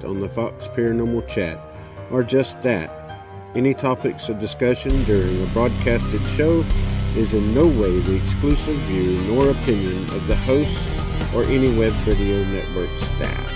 discussed on the Fox Paranormal Chat are just that. Any topics of discussion during a broadcasted show is in no way the exclusive view nor opinion of the hosts or any Webb Radio Network staff.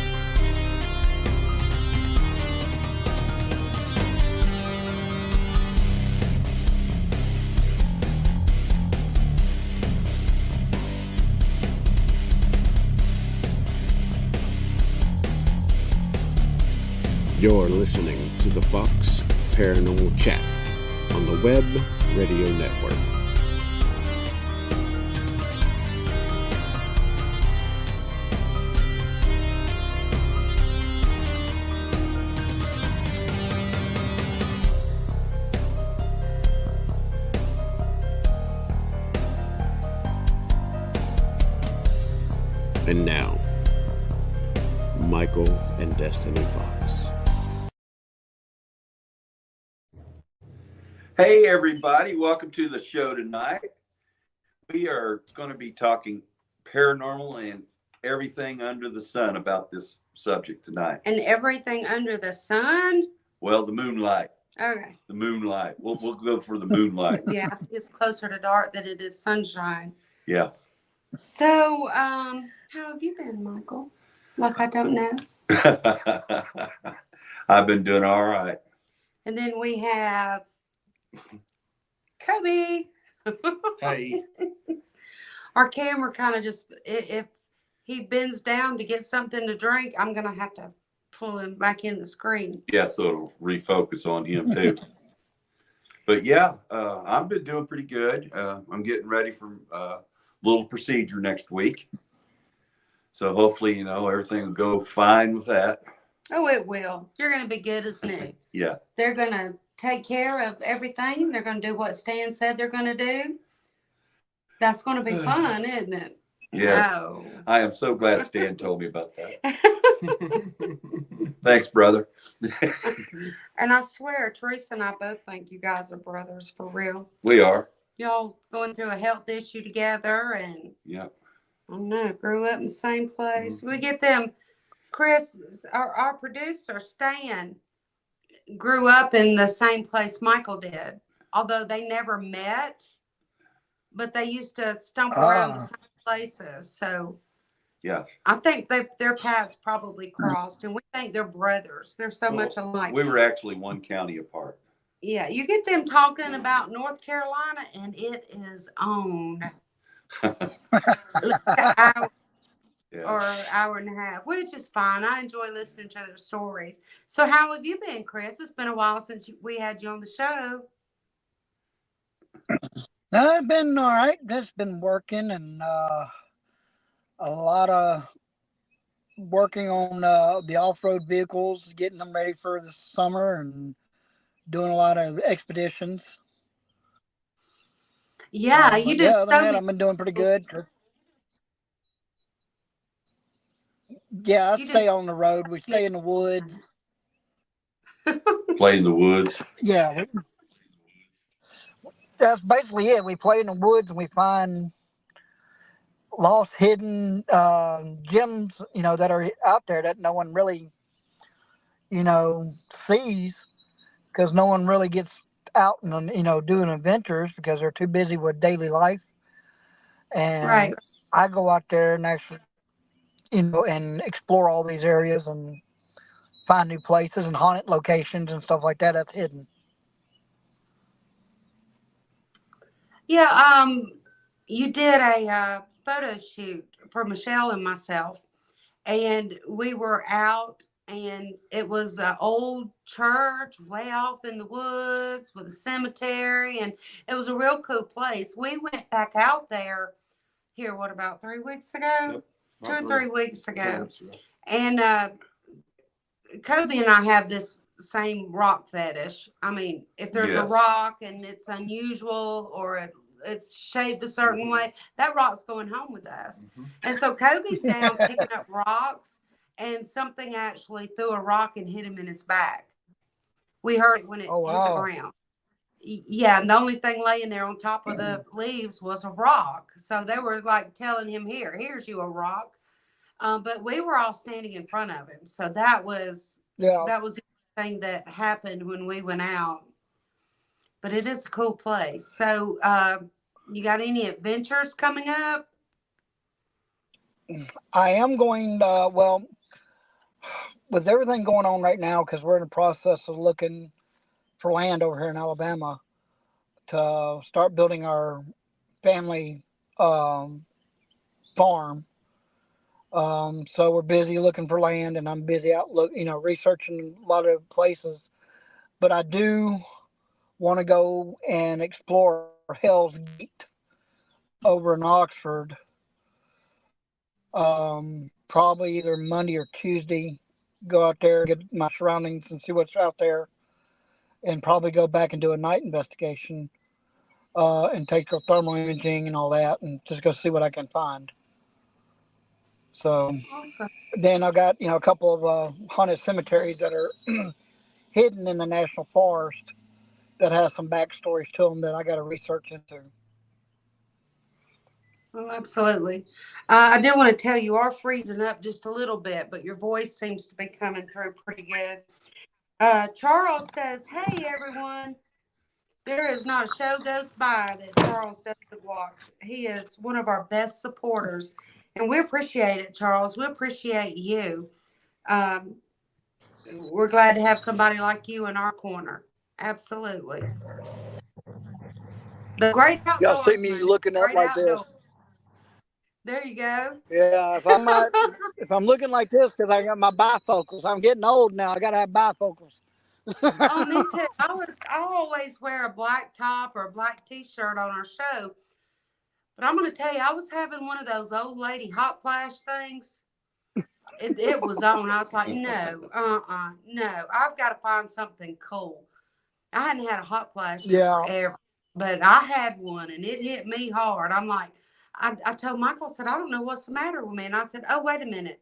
You're listening to the Fox Paranormal Chat on the Webb Radio Network. And now, Michael and Destiny Fox. Hey everybody, welcome to the show tonight. We are going to be talking paranormal and everything under the sun about this subject tonight. And everything under the sun? Well, the moonlight. Okay. The moonlight. We'll go for the moonlight. Yeah, it's closer to dark than it is sunshine. Yeah. So, how have you been, Michael? Like I don't know. I've been doing all right. And then we have Kobe. Hey. Our camera kind of just, if he bends down to get something to drink, I'm going to have to pull him back in the screen. Yeah, so it'll refocus on him too. But yeah, I've been doing pretty good. I'm getting ready for a little procedure next week. So hopefully, everything will go fine with that. Oh, it will. You're going to be good as new. Yeah. They're going to take care of everything. They're going to do what Stan said they're going to do. That's going to be fun, isn't it? Yes. Oh. I am so glad Stan told me about that. Thanks, brother. And I swear, Teresa and I both think you guys are brothers for real. We are. Y'all going through a health issue together and Yeah. I don't know, grew up in the same place. We get them. Chris, our producer, Stan, grew up in the same place Michael did, although they never met, but they used to stump around the same places. So Yeah. I think their paths probably crossed, and we think they're brothers. They're so much alike. We were actually one county apart. Yeah, you get them talking about North Carolina, and it is on. Yeah. Or an hour and a half, which is fine. I enjoy listening to their stories. So how have you been, Chris? It's been a while since we had you on the show. I've been all right. Just been working and a lot of working on the off-road vehicles, getting them ready for the summer and doing a lot of expeditions. Yeah, you did. Other than that, I've been doing pretty good. Yeah, I stay on the road. We stay in the woods. Play in the woods. Yeah, that's basically it. We play in the woods and we find lost, hidden gems, that are out there that no one really, sees, because no one really gets out and doing adventures because they're too busy with daily life. And right. I go out there and actually, and explore all these areas and find new places and haunted locations and stuff like that that's hidden. Yeah, you did a photo shoot for Michelle and myself, and we were out, and it was an old church way off in the woods with a cemetery, and it was a real cool place. We went back out there here, about 3 weeks ago? Yep. 2 or 3 weeks ago. And Kobe and I have this same rock fetish. I mean, if there's a rock and it's unusual or it's shaped a certain way, that rock's going home with us. And so Kobe's down picking up rocks, and something actually threw a rock and hit him in his back. We heard it when it hit the ground. Yeah, and the only thing laying there on top of the leaves was a rock. So they were like telling him, here's you a rock. But we were all standing in front of him. So that was the thing that happened when we went out. But it is a cool place. So you got any adventures coming up? I am going, well, with everything going on right now, because we're in the process of looking for land over here in Alabama to start building our family farm. So we're busy looking for land, and I'm busy out researching a lot of places. But I do want to go and explore Hell's Gate over in Oxford. Probably either Monday or Tuesday. Go out there, get my surroundings, and see what's out there, and probably go back and do a night investigation, and take a thermal imaging and all that, and just go see what I can find. So Awesome. then I got a couple of haunted cemeteries that are hidden in the national forest that has some backstories to them that I got to research into. Well, absolutely. I do want to tell you are freezing up just a little bit, but your voice seems to be coming through pretty good. Charles says, "Hey everyone, there is not a show goes by that Charles doesn't watch. He is one of our best supporters, and we appreciate it, Charles. We appreciate you. Um, we're glad to have somebody like you in our corner. Absolutely. The great Y'all see me outdoorsman, looking up great like outdoors. this? There you go. Yeah, if I'm looking like this because I got my bifocals. I'm getting old now. I gotta have bifocals. Oh, me too. I always wear a black top or a black t-shirt on our show. But I'm going to tell you, I was having one of those old lady hot flash things. It was on. I was like, no, no. I've got to find something cool. I hadn't had a hot flash in Yeah. forever, but I had one and it hit me hard. I'm like, I told Michael, I said, I don't know what's the matter with me. And I said, oh, wait a minute.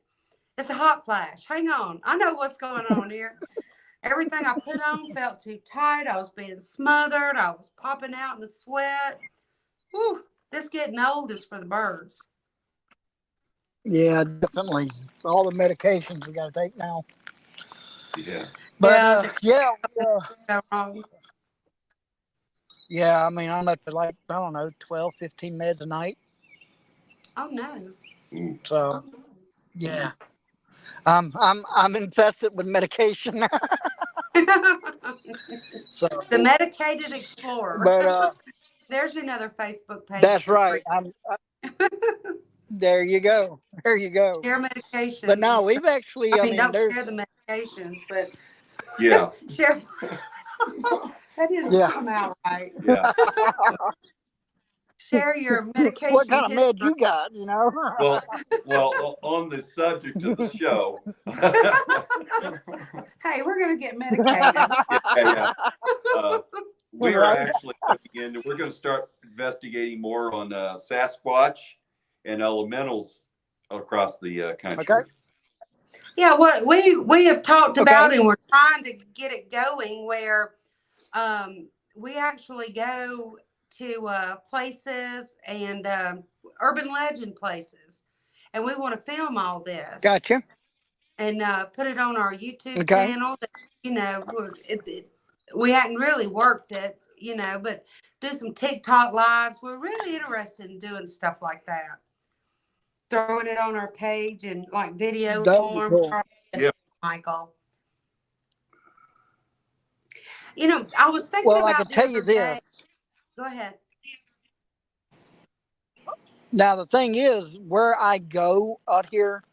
It's a hot flash. Hang on. I know what's going on here. Everything I put on felt too tight. I was being smothered. I was popping out in the sweat. Whew, this getting old is for the birds. Yeah, definitely. All the medications we got to take now. Yeah. But Go wrong. yeah, I mean, I'm up to like, I don't know, 12, 15 meds a night. Oh no. So yeah, I'm infested with medication. So, The Medicated Explorer. but There's another Facebook page. that's right. There you go. There you go. Share medications. But no, we've actually. I mean, don't there's share the medications, but Yeah. share. That didn't come out right. Yeah. Share your medication. What kind of history. meds you got? Well, on the subject of the show. Hey, we're gonna get medicated. Yeah. We're actually looking into. We're going to start investigating more on Sasquatch and elementals across the country. Okay. Yeah, what we have talked about, and we're trying to get it going where we actually go to places and urban legend places, and we want to film all this. Gotcha. And put it on our YouTube channel. That, we hadn't really worked it, but do some TikTok lives. We're really interested in doing stuff like that. Throwing it on our page and like video form. Cool. Yeah. Michael. I was thinking Well, about I can tell you this. Go ahead. Now, the thing is, where I go out here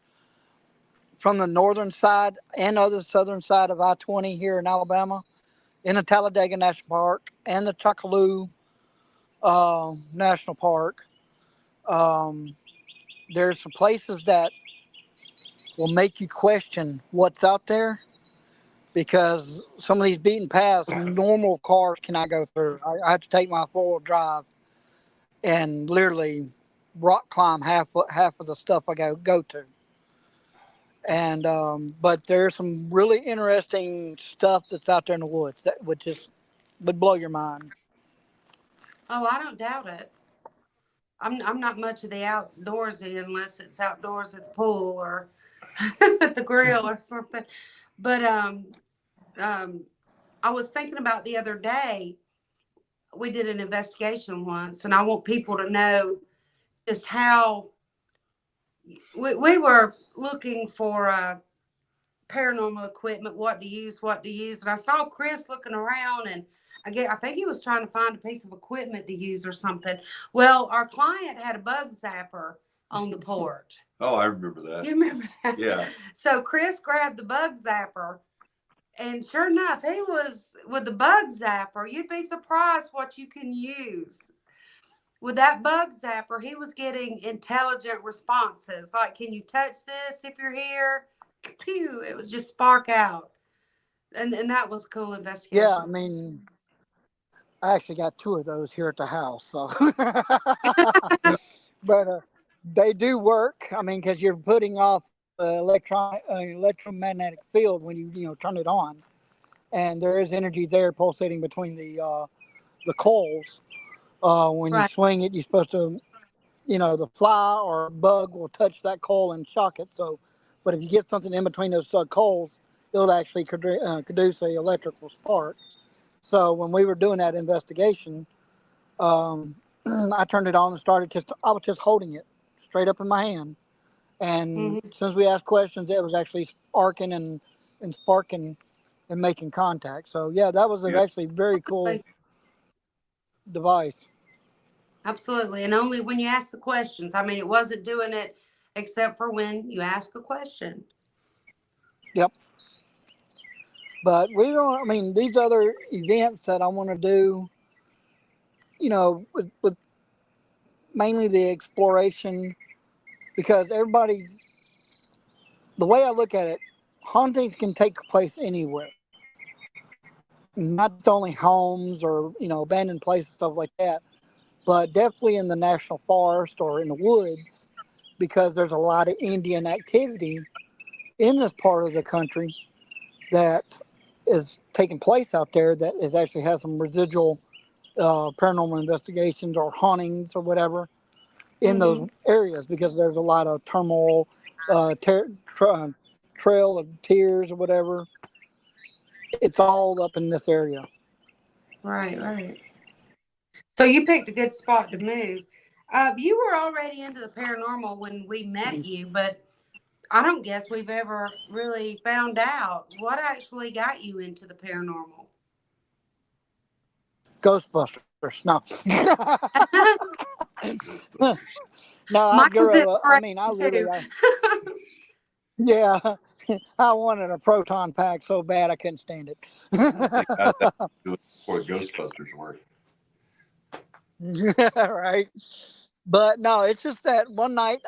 from the northern side and other southern side of I-20 here in Alabama, in the Talladega National Park and the Chockaloo National Park, there's some places that will make you question what's out there, because some of these beaten paths, normal cars cannot go through. I have to take my four-wheel drive and literally rock climb half of the stuff I go to. And but there's some really interesting stuff that's out there in the woods that would blow your mind. Oh, I don't doubt it. I'm not much of the outdoorsy unless it's outdoors at the pool or at the grill or something. But um, I was thinking about the other day, we did an investigation once, and I want people to know just how we were looking for paranormal equipment, what to use, And I saw Chris looking around, and I think he was trying to find a piece of equipment to use or something. Well, our client had a bug zapper on the porch. Oh, I remember that. You remember that? Yeah. So Chris grabbed the bug zapper, and sure enough, he was with the bug zapper. You'd be surprised what you can use. With that bug zapper, he was getting intelligent responses. Like, can you touch this if you're here? Pew, it was just spark out. And that was a cool investigation. Yeah, I mean, I actually got 2 of those here at the house. So, but they do work. I mean, because you're putting off electromagnetic field when you turn it on, and there is energy there pulsating between the coals. When you Right. swing it, you're supposed to, the fly or bug will touch that coal and shock it. So, but if you get something in between those coals, it'll actually produce a electrical spark. So when we were doing that investigation, I turned it on and I was just holding it straight up in my hand. And since we asked questions, it was actually arcing and sparking and making contact. So yeah, that was actually very cool device. Absolutely. And only when you ask the questions. I mean, it wasn't doing it except for when you ask a question. Yep. But I mean, these other events that I want to do, with mainly the exploration, because the way I look at it, hauntings can take place anywhere. Not only homes or, abandoned places, stuff like that, but definitely in the national forest or in the woods, because there's a lot of Indian activity in this part of the country that is taking place out there that actually has some residual paranormal investigations or hauntings or whatever in those areas, because there's a lot of turmoil, trail of tears or whatever. It's all up in this area. Right, right. So you picked a good spot to move. You were already into the paranormal when we met you, but I don't guess we've ever really found out what actually got you into the paranormal. Ghostbusters. No. No, I Michael's grew up. I mean, too. Yeah, I wanted a proton pack so bad I couldn't stand it. They got that before Ghostbusters were. Right. But no, it's just that one night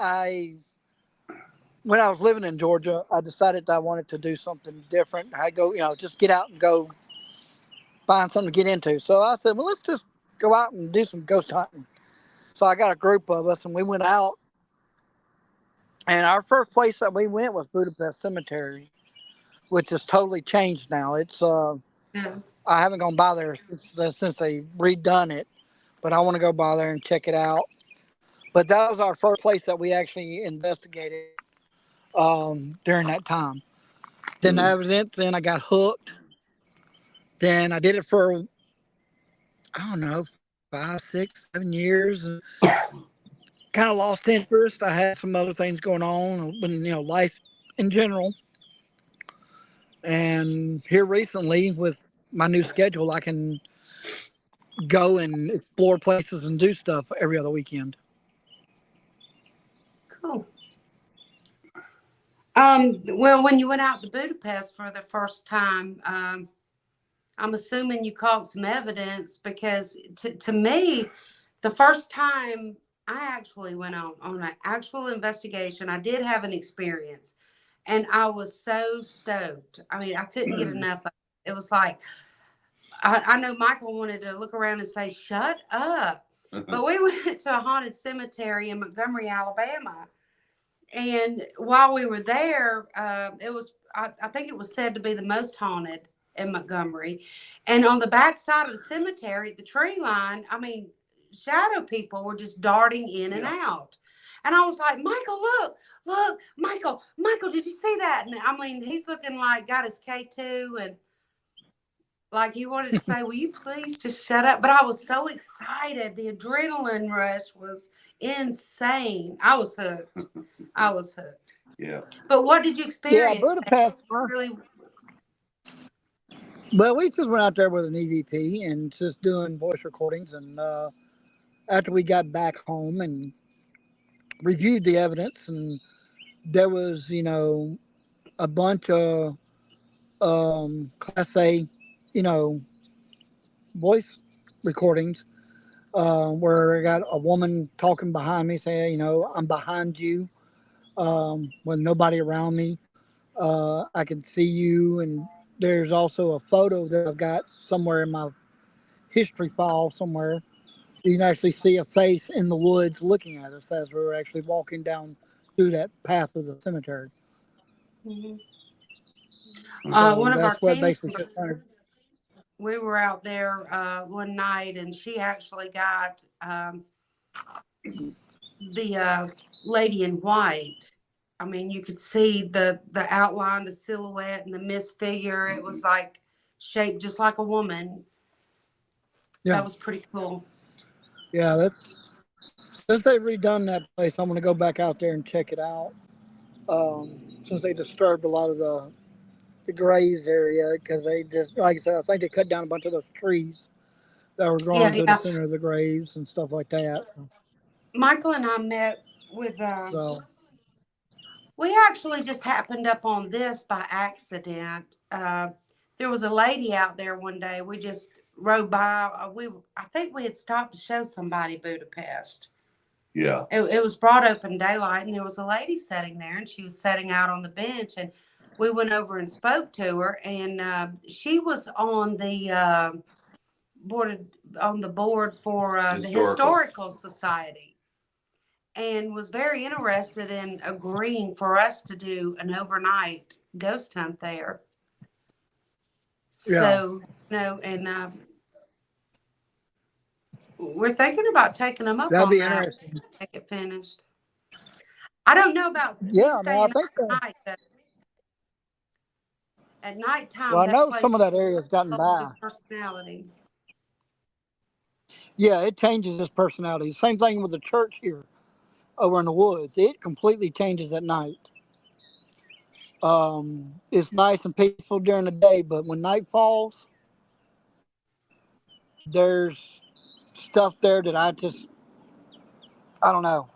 when I was living in Georgia, I decided I wanted to do something different. I go, just get out and go find something to get into. So I said, well, let's just go out and do some ghost hunting. So I got a group of us and we went out. And our first place that we went was Budapest Cemetery, which has totally changed now. It's Yeah. I haven't gone by there since they redone it, but I want to go by there and check it out. But that was our first place that we actually investigated during that time. Then then I got hooked. Then I did it for, I don't know, 5, 6, 7 years, and kind of lost interest. I had some other things going on, life in general. And here recently, with my new schedule, I can go and explore places and do stuff every other weekend. Cool. Well, when you went out to Budapest for the first time, I'm assuming you caught some evidence, because to me, the first time I actually went on an actual investigation, I did have an experience, and I was so stoked. I mean, I couldn't get enough of it. It was like, I know Michael wanted to look around and say, shut up. But we went to a haunted cemetery in Montgomery, Alabama. And while we were there, I think it was said to be the most haunted in Montgomery. And on the back side of the cemetery, the tree line, I mean, shadow people were just darting in and out. And I was like, Michael, look, Michael, did you see that? And I mean, he's looking like got his K2 and like he wanted to say, will you please just shut up? But I was so excited. The adrenaline rush was insane. I was hooked. Yeah. But what did you experience? Yeah, Budapest. Really? Well, we just went out there with an EVP and just doing voice recordings. And after we got back home and reviewed the evidence, and there was, a bunch of Class A, voice recordings where I got a woman talking behind me saying, I'm behind you with nobody around me. I can see you. And there's also a photo that I've got somewhere in my history file somewhere. You can actually see a face in the woods looking at us as we were actually walking down through that path of the cemetery. Mm-hmm. So One of our that's what team, basically we were out there one night, and she actually got the lady in white. I mean, you could see the outline, the silhouette, and the mist figure. It was like shaped just like a woman. Yeah. That was pretty cool. Yeah, that's since they've redone that place, I'm going to go back out there and check it out. Since they disturbed a lot of the graves area, because they just, like I said, I think they cut down a bunch of those trees that were growing to the center of the graves and stuff like that. Michael and I met with so we actually just happened up on this by accident. There was a lady out there one day. We just rode by. I think we had stopped to show somebody Budapest. Yeah. It was broad open daylight, and there was a lady sitting there, and she was sitting out on the bench, and we went over and spoke to her, and she was on the board for the Historical Society. And was very interested in agreeing for us to do an overnight ghost hunt there. So, and we're thinking about taking them up that'd on be that. interesting. Make it finished. I don't know about I think at night. At nighttime, well, I know place some of that area has gotten by. Personality. Yeah, it changes its personality. Same thing with the church here over in the woods. It completely changes at night. It's nice and peaceful during the day, but when night falls, there's stuff there that I don't know.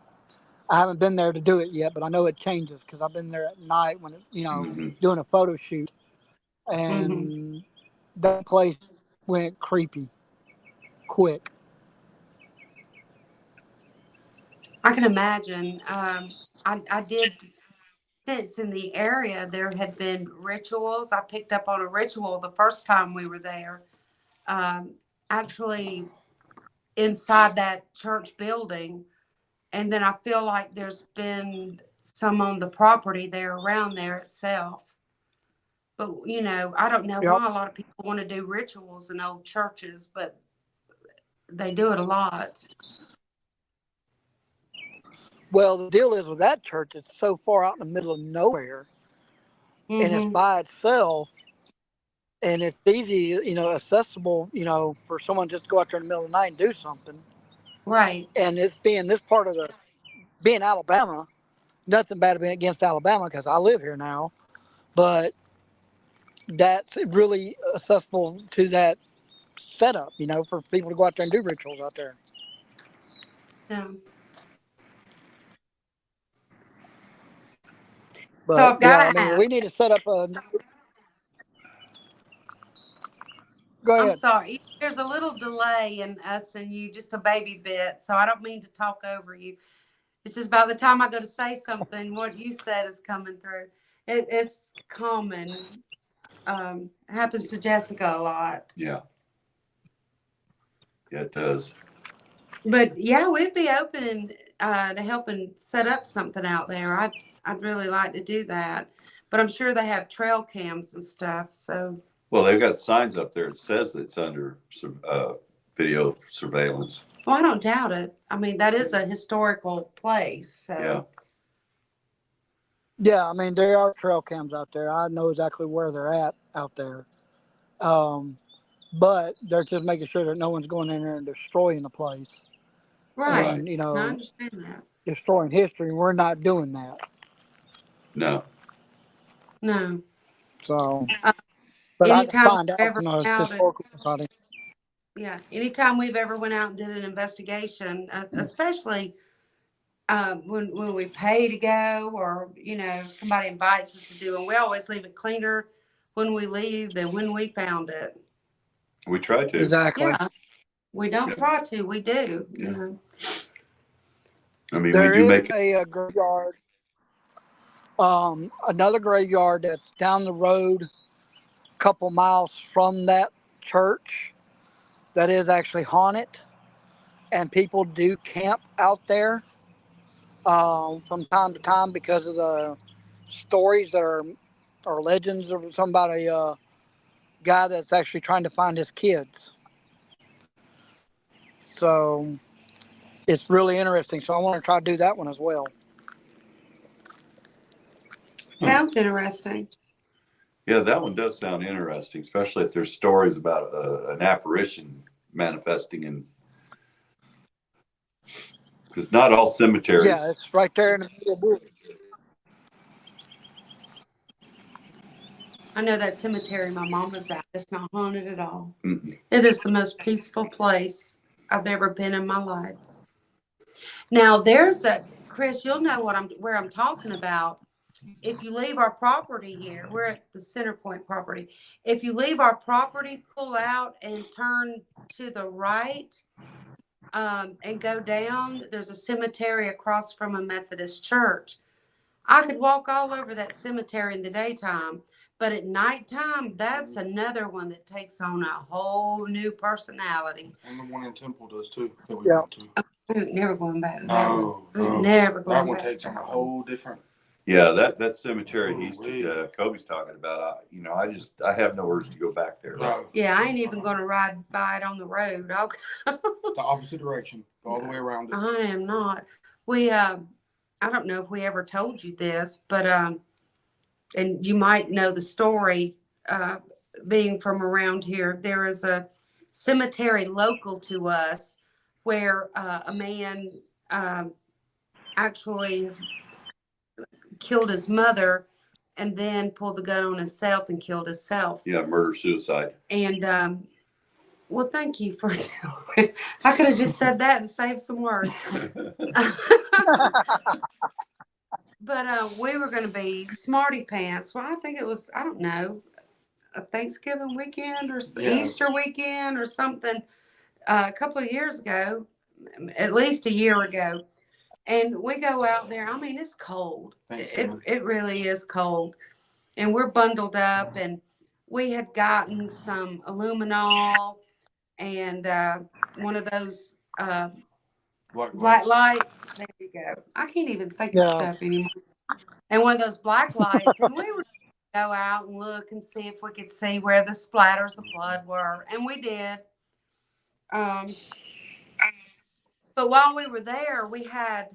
I haven't been there to do it yet, but I know it changes because I've been there at night when doing a photo shoot, and that place went creepy quick. I can imagine. I did sense in the area there had been rituals. I picked up on a ritual the first time we were there. Actually inside that church building. And then I feel like there's been some on the property there around there itself. But, I don't know why a lot of people want to do rituals in old churches, but they do it a lot. Well, the deal is with that church, it's so far out in the middle of nowhere, and it's by itself, and it's easy, accessible, for someone just to go out there in the middle of the night and do something. Right. And it's being this part of being Alabama, nothing bad against Alabama because I live here now, but that's really accessible to that setup, for people to go out there and do rituals out there. Yeah. But so I've got to ask. we need to set up a. Go ahead. I'm sorry. There's a little delay in us and you, just a baby bit, so I don't mean to talk over you. It's just by the time I go to say something, what you said is coming through. It's common. Happens to Jessica a lot. Yeah. Yeah, it does. But yeah, we'd be open to helping set up something out there. I'd really like to do that. But I'm sure they have trail cams and stuff. So. Well, they've got signs up there. It says it's under video surveillance. Well, I don't doubt it. I mean, that is a historical place. So. Yeah. Yeah, I mean, there are trail cams out there. I know exactly where they're at out there. But they're just making sure that no one's going in there and destroying the place. Right. And, you know, I understand that. destroying history. We're not doing that. No. No. So, but I can Anytime find we've out ever from went the out and, historical society. yeah, anytime we've ever went out and did an investigation, especially when we pay to go, or somebody invites us to do, and we always leave it cleaner when we leave than when we found it. We try to. Exactly. Yeah, we don't try to. We do. Yeah. I mean, There we do is make a graveyard. Another graveyard that's down the road, a couple miles from that church, that is actually haunted, and people do camp out there from time to time because of the stories that are or legends of somebody, guy that's actually trying to find his kids. So it's really interesting. So I want to try to do that one as well. Sounds interesting. Yeah, that one does sound interesting, especially if there's stories about an apparition manifesting in. Because not all cemeteries. Yeah, it's right there in the middle of the woods. I know that cemetery my mama's at. It's not haunted at all. Mm-mm. It is the most peaceful place I've ever been in my life. Now there's Chris, you'll know where I'm talking about. If you leave our property here, we're at the Center Point property. If you leave our property, pull out and turn to the right, and go down, there's a cemetery across from a Methodist church. I could walk all over that cemetery in the daytime, but at nighttime, that's another one that takes on a whole new personality. And the one in Temple does too, that we Yeah. went to. I'm never going back to that No, one. I'm no. never going That one back takes to on a that one. whole different. Yeah, that cemetery Ooh-wee. Kobe's talking about. I have no urge to go back there. No. Yeah, I ain't even going to ride by it on the road. The opposite direction. Go all the way around it. I am not. We, I don't know if we ever told you this, but, and you might know the story, being from around here. There is a cemetery local to us where a man actually has killed his mother and then pulled the gun on himself and killed himself. Yeah, murder suicide. And well, thank you for. I could have just said that and saved some words. But we were going to be smarty pants. Well, I think it was, I don't know, a Thanksgiving weekend or Easter weekend or something, a couple of years ago, at least a year ago. And we go out there. I mean, it's cold. It really is cold. And we're bundled up, and we had gotten some aluminol and one of those black lights. There you go. I can't even think of stuff anymore. And one of those black lights, and we would go out and look and see if we could see where the splatters of blood were, and we did. But while we were there, we had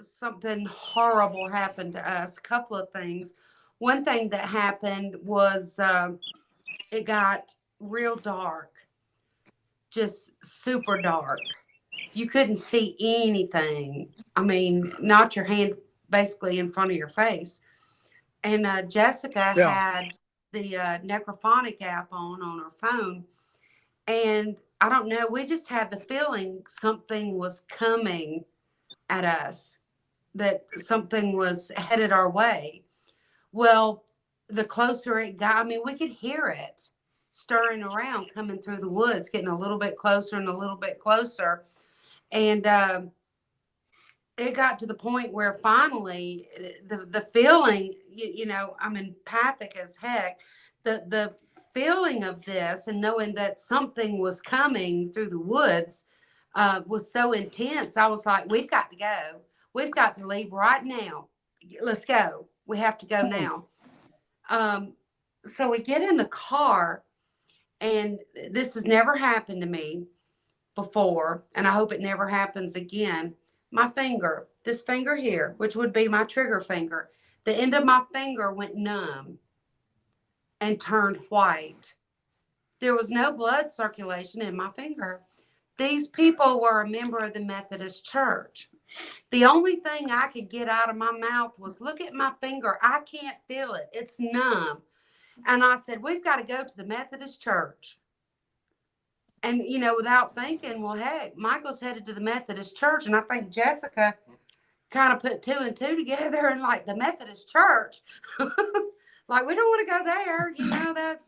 something horrible happen to us. A couple of things. One thing that happened was it got real dark, just super dark. You couldn't see anything. I mean, not your hand basically in front of your face. And Jessica had the necrophonic app on her phone. And I don't know, we just had the feeling something was coming at us, that something was headed our way. Well, the closer it got, I mean, we could hear it stirring around, coming through the woods, getting a little bit closer and a little bit closer. And it got to the point where finally the feeling, I'm empathic as heck. The feeling of this and knowing that something was coming through the woods was so intense. I was like, we've got to go. We've got to leave right now. Let's go. We have to go now. So we get in the car, and this has never happened to me. before, and I hope it never happens again. My finger, this finger here, which would be my trigger finger, the end of my finger went numb and turned white. There was no blood circulation in my finger. These people were a member of the Methodist Church. The only thing I could get out of my mouth was, look at my finger. I can't feel it. It's numb. And I said, we've got to go to the Methodist Church. And, you know, without thinking, well, heck, Michael's headed to the Methodist Church. And I think Jessica kind of put 2 and 2 together and like the Methodist Church. Like, we don't want to go there. You know, that's,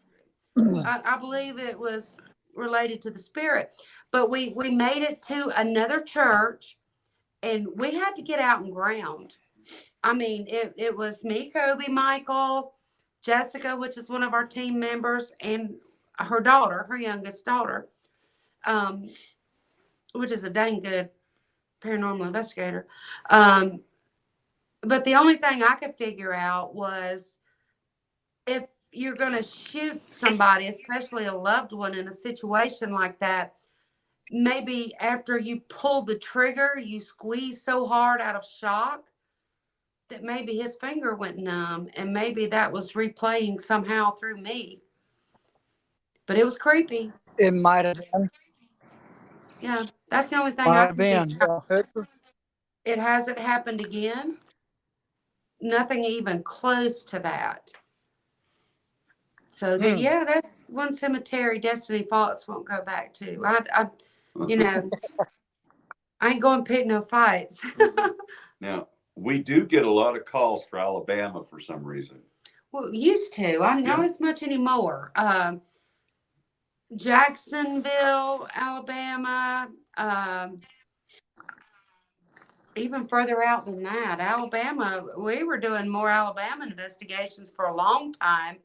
I believe it was related to the spirit. But we made it to another church and we had to get out and ground. I mean, it was me, Kobe, Michael, Jessica, which is one of our team members, and her daughter, her youngest daughter, which is a dang good paranormal investigator. But the only thing I could figure out was, if you're going to shoot somebody, especially a loved one, in a situation like that, maybe after you pull the trigger, you squeeze so hard out of shock that maybe his finger went numb, and maybe that was replaying somehow through me. But it was creepy. It might have been. Yeah, that's the only thing Might I have can think been. of. Yeah. It hasn't happened again. Nothing even close to that. So that, yeah, that's one cemetery Destiny Fox won't go back to. I you know, I ain't going to pick no fights. Now, we do get a lot of calls for Alabama for some reason. Well, used to. I'm not as much anymore. Jacksonville, Alabama, even further out than that. Alabama, we were doing more Alabama investigations for a long time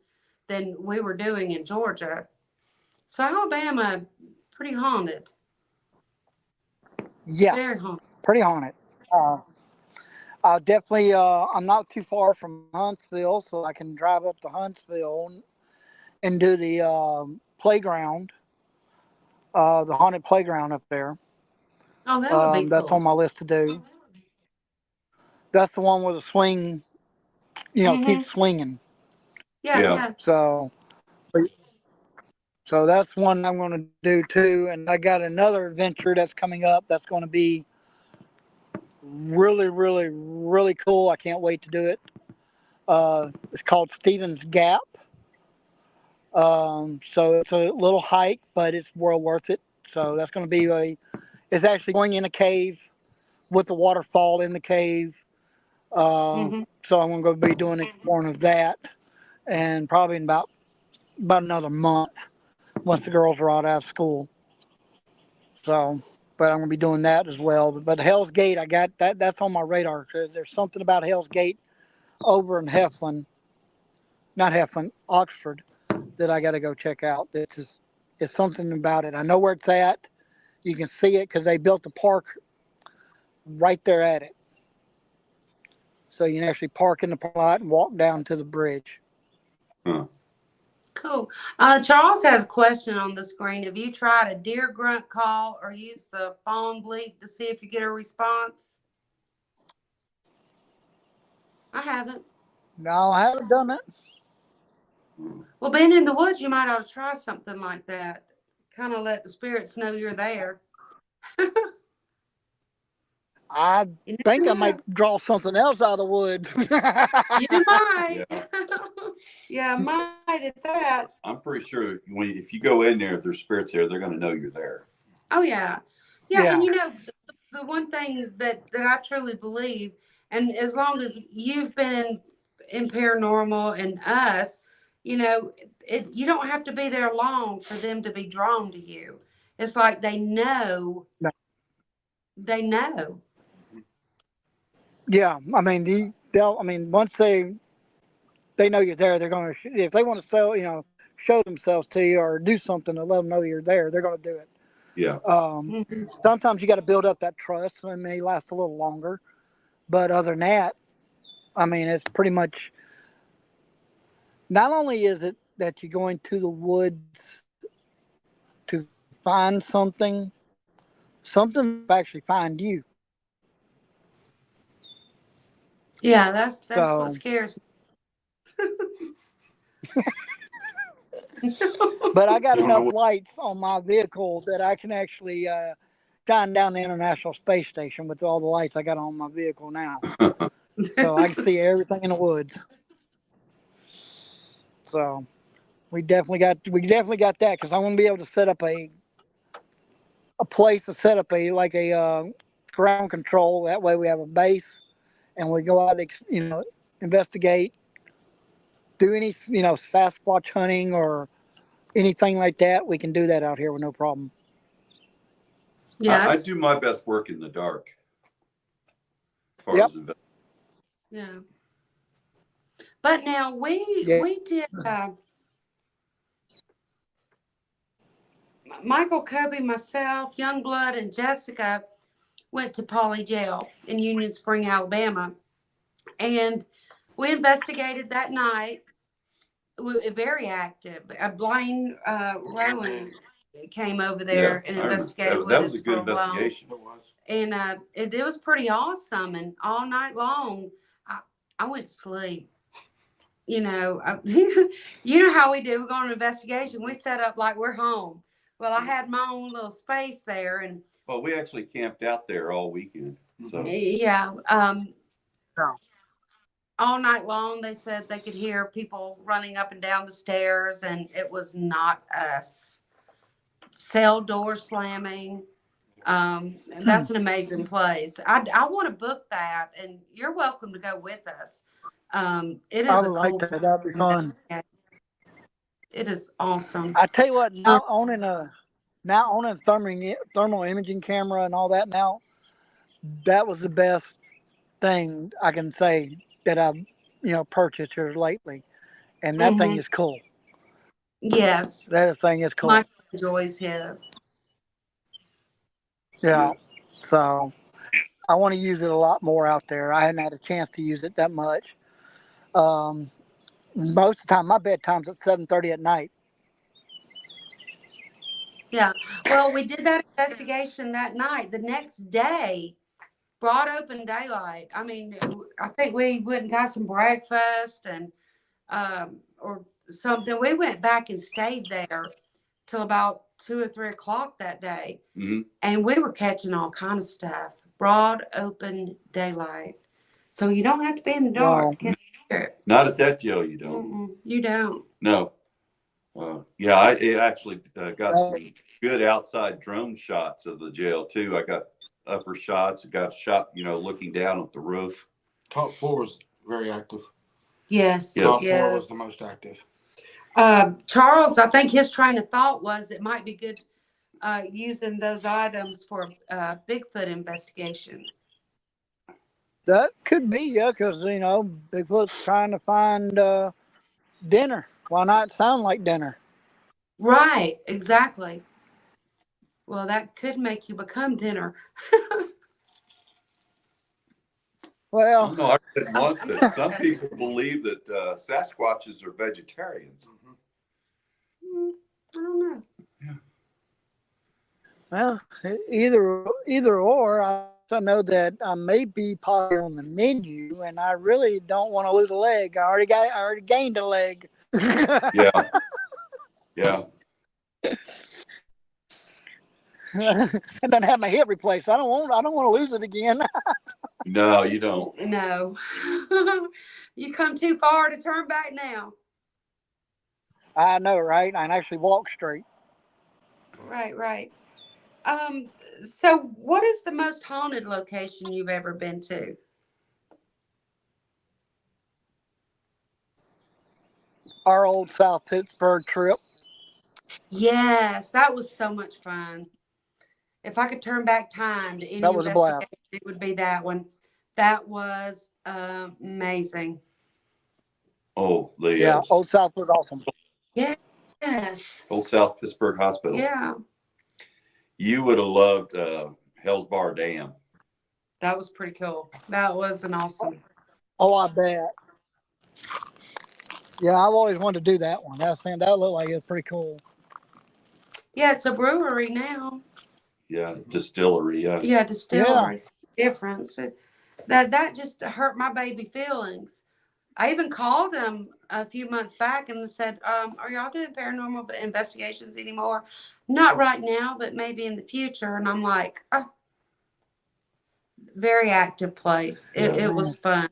than we were doing in Georgia. So Alabama, pretty haunted. Yeah. Very haunted. Pretty haunted. Definitely, I'm not too far from Huntsville, so I can drive up to Huntsville and do the playground, the haunted playground up there. Oh, that would be That's cool. on my list to do. That's the one where the swing, keeps swinging. Yeah. So that's one I'm going to do too. And I got another adventure that's coming up that's going to be really, really, really cool. I can't wait to do it. It's called Stevens Gap. So it's a little hike, but it's well worth it. So that's going to be it's actually going in a cave with the waterfall in the cave. So I'm going to be doing exploring of that, and probably in about another month once the girls are out of school. So, but I'm going to be doing that as well. But Hell's Gate, I got that. That's on my radar. There's something about Hell's Gate over in Oxford, that I got to go check out. It's something about it. I know where it's at. You can see it because they built a park right there at it. So you can actually park in the parking lot and walk down to the bridge. Huh. Cool. Charles has a question on the screen. Have you tried a deer grunt call or used the phone bleep to see if you get a response? I haven't. No, I haven't done it. Well, being in the woods, you might ought to try something like that. Kind of let the spirits know you're there. I think I might draw something else out of the woods. You might. Yeah. Yeah, might at that. I'm pretty sure if you go in there, if there's spirits there, they're going to know you're there. Oh, yeah. Yeah, and the one thing that I truly believe, and as long as you've been in paranormal and us, you don't have to be there long for them to be drawn to you. It's like they know. No. They know. Yeah, I mean, once they know you're there, they're going to, if they want to show themselves to you or do something to let them know you're there, they're going to do it. Yeah. Sometimes you got to build up that trust, and it may last a little longer. But other than that, I mean, it's pretty much, not only is it that you're going to the woods to find something, something to actually find you. Yeah, that's So, what scares me. but I got You don't know enough what. lights on my vehicle that I can actually shine down the International Space Station with all the lights I got on my vehicle now. So I can see everything in the woods. So we definitely got that because I want to be able to set up a place to set up a ground control. That way we have a base and we go out and investigate, do any Sasquatch hunting or anything like that. We can do that out here with no problem. I Yes. do my best work in the dark. As far Yep. as invest- Yeah. But now Yeah. we did Michael, Kobe, myself, Youngblood, and Jessica went to Pauley Jail in Union Spring, Alabama, and we investigated that night. Very active. Blaine Rowan came over yeah, there and I remember. investigated with That was us a for good a while. investigation. It was. And it was pretty awesome. And all night long, I went to sleep. You know, you know how we do. We go on an investigation. We set up like we're home. Well, I had my own little space there, and Well, we actually camped out there all weekend. So yeah, Oh. all night long they said they could hear people running up and down the stairs, and it was not us. Cell door slamming. And that's an amazing place. I want to book that, and you're welcome to go with us. It I is a would like cool that. That'd be fun. place. It is awesome. I tell you what, now owning a thermal imaging camera and all that now, that was the best thing I can say that I've purchased here lately, and that thing Hmm. is cool. Yes, That thing is cool. Michael enjoys his. Yeah. So I want to use it a lot more out there. I hadn't had a chance to use it that much. Most of the time, my bedtime's at 7:30 at night. Yeah. Well, we did that investigation that night. The next day, broad open daylight. I mean, I think we went and got some breakfast and or something. We went back and stayed there till about 2 or 3 o'clock that day, and we were catching all kind of stuff. Broad open daylight, so you don't have to be in the dark. Wow. not at that jail, you don't. You don't. No. Yeah, it actually got some good outside drone shots of the jail too. I got upper shots. Got shot, looking down at the roof. Top floor was very active. Yes. Top floor was the most active. Charles, I think his train of thought was it might be good using those items for Bigfoot investigation. That could be, yeah, because Bigfoot's trying to find dinner. Why not sound like dinner? Right, exactly. Well, that could make you become dinner. Well, I don't know. I read once that some people believe that Sasquatches are vegetarians. I don't know. Yeah. well, either or. I know that I may be possibly on the menu, and I really don't want to lose a leg. I already gained a leg. Yeah. Yeah. I done had my hip replaced. I don't want to lose it again. No, you don't. No. You come too far to turn back now. I know, right? I can actually walk straight. Right. So what is the most haunted location you've ever been to? Our old South Pittsburgh trip. Yes, that was so much fun. If I could turn back time to any That was a blast. investigation, it would be that one. That was amazing. Oh, Yeah, Old South was awesome. Yes. Old South Pittsburgh Hospital. Yeah. You would have loved Hell's Bar Dam. That was pretty cool. That was an awesome. Oh, I bet. Yeah, I've always wanted to do that one. That looked like it was pretty cool. Yeah, it's a brewery now. Yeah, distillery. Yeah. Yeah, distilleries. Difference. That just hurt my baby feelings. I even called them a few months back and said, are y'all doing paranormal investigations anymore? Not right now, but maybe in the future. And I'm like, oh, very active place. It was fun.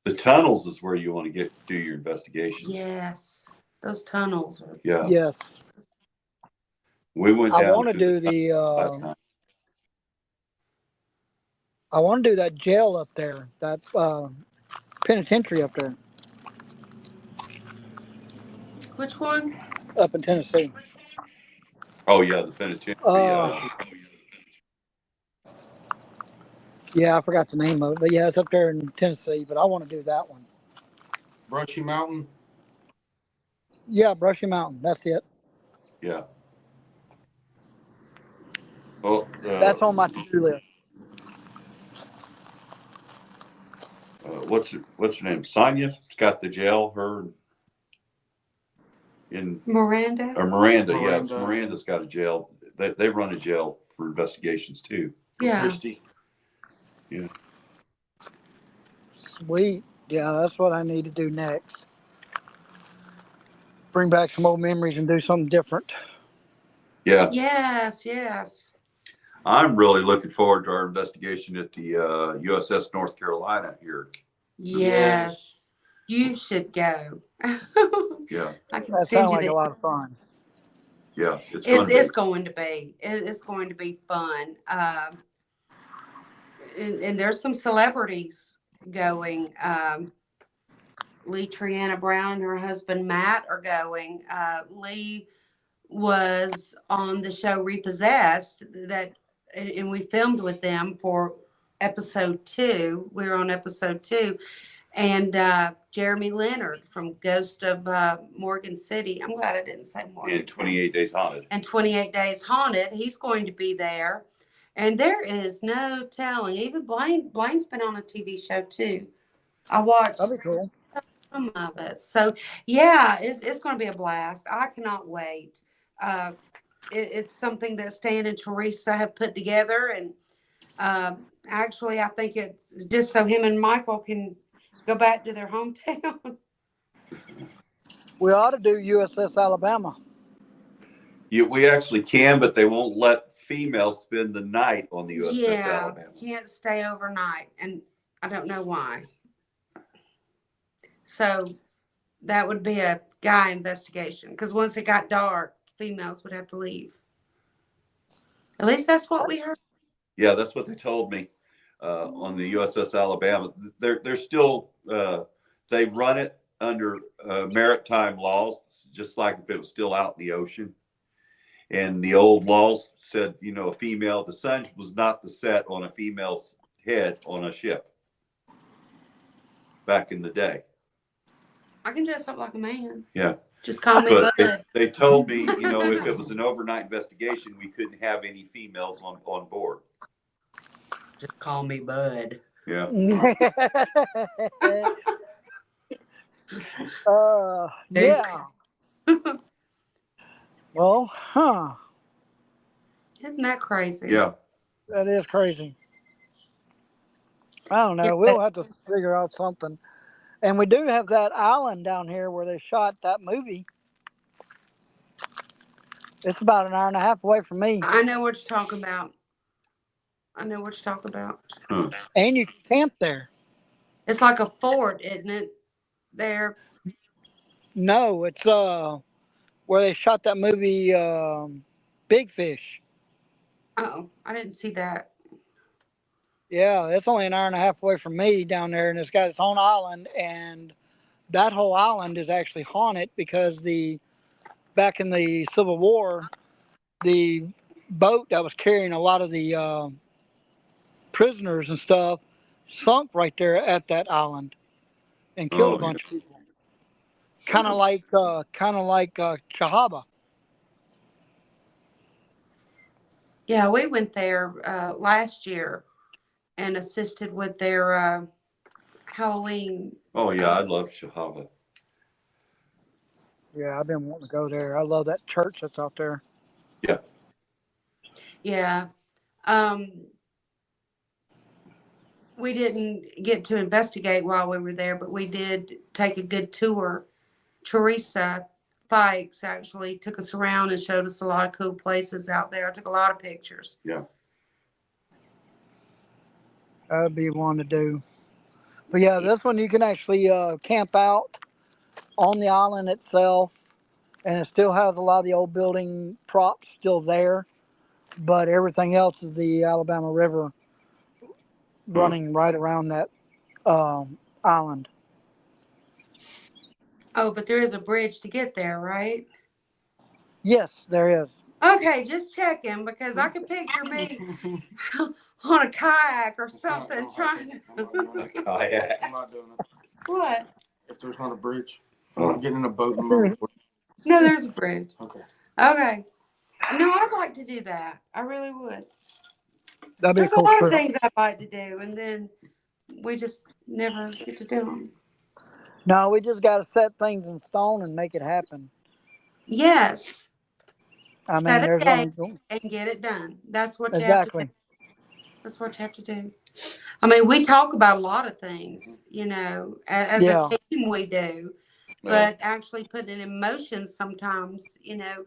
The tunnels is where you want to do your investigations. Yes. Those tunnels are. Yeah. Yes. We went down. I want to do the last time. I want to do that jail up there, that penitentiary up there. Which one? Up in Tennessee. Oh yeah, the penitentiary. Yeah, I forgot the name of it, but yeah, it's up there in Tennessee. But I want to do that one. Brushy Mountain. Yeah, Brushy Mountain. That's it. Yeah. Well, that's on my to-do list. What's her name? Sonya's got the jail. Her in Miranda. Or Miranda. Yes, Miranda's got a jail. They run a jail for investigations too. Yeah. Christy. Yeah. Sweet. Yeah, that's what I need to do next. Bring back some old memories and do something different. Yeah. Yes, yes. I'm really looking forward to our investigation at the USS North Carolina here. Yes. You should go. Yeah. I can That send sounds you like a lot of fun. Yeah, it's going to be. It's going to be fun. And there's some celebrities going. Lee Triana Brown and her husband Matt are going. Lee was on the show Repossessed, and we filmed with them for episode 2. We were on episode 2. And Jeremy Leonard from Ghost of Morgan City. I'm glad I didn't say Morgan. And 28 Days Haunted. And 28 Days Haunted. He's going to be there. And there is no telling. Even Blaine's been on a TV show too. I watched That'd be cool. some of it. So yeah, it's going to be a blast. I cannot wait. It's something that Stan and Teresa have put together. And actually, I think it's just so him and Michael can go back to their hometown. We ought to do USS Alabama. Yeah, we actually can, but they won't let females spend the night on the USS Alabama. Can't stay overnight, and I don't know why. So that would be a guy investigation, because once it got dark, females would have to leave. At least that's what we heard. Yeah, that's what they told me on the USS Alabama. They're still they run it under maritime laws, just like if it was still out in the ocean. And the old laws said, a female, the sun was not to set on a female's head on a ship back in the day. I can dress up like a man. Yeah. Just call me Bud. They told me, if it was an overnight investigation, we couldn't have any females on board. Just call me Bud. Yeah. Yeah. Well, Isn't that crazy? Yeah. That is crazy. I don't know. We'll have to figure out something. And we do have that island down here where they shot that movie. It's about an hour and a half away from me. I know what you're talking about. And you can camp there. It's like a fort, isn't it? There. No, it's where they shot that movie Big Fish. Oh, I didn't see that. Yeah, it's only an hour and a half away from me down there, and it's got its own island, and that whole island is actually haunted because back in the Civil War, the boat that was carrying a lot of the prisoners and stuff sunk right there at that island and killed a bunch of people. Kind of like Chahaba. Yeah, we went there last year and assisted with their Halloween. Oh yeah, I love Chahaba. Yeah, I've been wanting to go there. I love that church that's out there. Yeah. Yeah, We didn't get to investigate while we were there, but we did take a good tour. Teresa Fikes actually took us around and showed us a lot of cool places out there. I took a lot of pictures. Yeah. That would be one to do. But yeah, this one you can actually camp out on the island itself, and it still has a lot of the old building props still there, but everything else is the Alabama River running right around that island. Oh, but there is a bridge to get there, right? Yes, there is. Okay, just checking because I could picture me on a kayak or something trying A kayak. I'm not doing it. What? If there's not a bridge, I'm getting in a boat and moving. No, there's a bridge. Okay. Okay. No, I'd like to do that. I really would. That'd be There's a cool a lot trip. of things I'd like to do, and then we just never get to do them. No, we just got to set things in stone and make it happen. Yes. I mean, Set a there's date only and get it done. That's what you have to do. exactly. That's what you have to do. I mean, we talk about a lot of things, you know, as Yeah. a team we do, but actually putting it in motion sometimes, you know,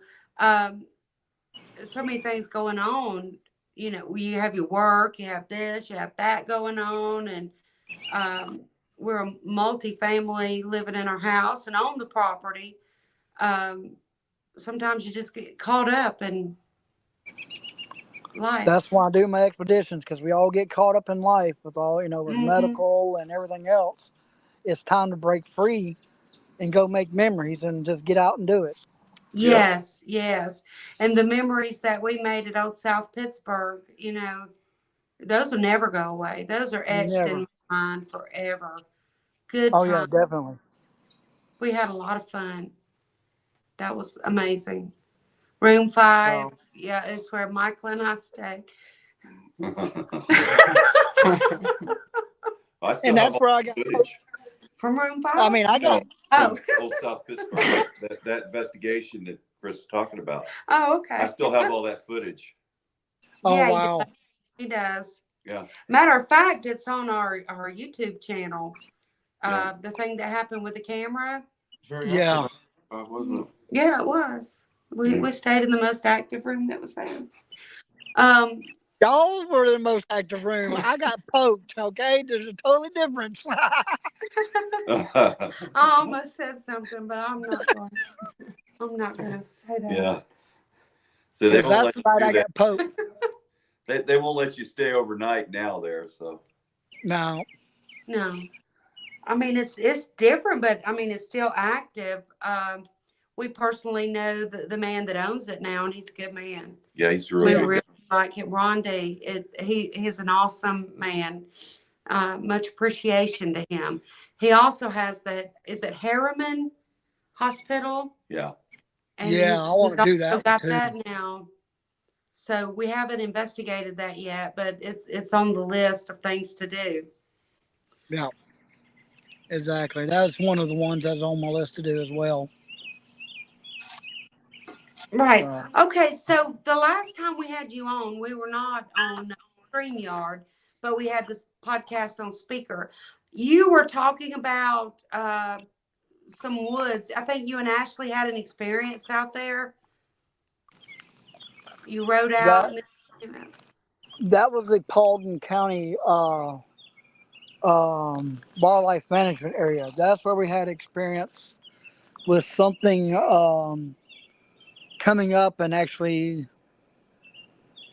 so many things going on. You know, you have your work, you have this, you have that going on, and we're a multi-family living in our house and on the property. Sometimes you just get caught up in life. That's why I do my expeditions, because we all get caught up in life with all, with medical and everything else. It's time to break free and go make memories and just get out and do it. Yes, yes. And the memories that we made at Old South Pittsburgh, you know, those will never go away. Those are etched Never. in my mind forever. Good Oh, time. yeah, definitely. We had a lot of fun. That was amazing. Room 5, yeah, is where Michael and I stayed. And that's where I got footage From room 5? I mean, I got Oh. from Old South Pittsburgh. that investigation that Chris is talking about. Oh, okay. I still have all that footage. Oh, Yeah, wow. he does. Yeah. Matter of fact, it's on our YouTube channel. Yeah. The thing that happened with the camera. Yeah. Wasn't it? Yeah, it was. We stayed in the most active room that was there. Y'all were the most active room. I got poked, okay? There's a totally difference. I almost said something, but I'm not going to say that. Yeah. So they won't That's let the you night do I got poked. They won't let you stay overnight now there. So No. I mean, it's different, but I mean, it's still active. We personally know the man that owns it now, and he's a good man. Yeah, he's We really really like him. Ron D. He's an awesome man. Much appreciation to him. He also has is it Harriman Hospital? Yeah. And Yeah, I want to do that got too. that now. So we haven't investigated that yet, but it's on the list of things to do. Yeah. Exactly. That's one of the ones that's on my list to do as well. Right. Okay. So the last time we had you on, we were not on StreamYard, but we had this podcast on speaker. You were talking about some woods. I think you and Ashley had an experience out there. You rode out. That was the Paulding County wildlife management area. That's where we had experience with something coming up and actually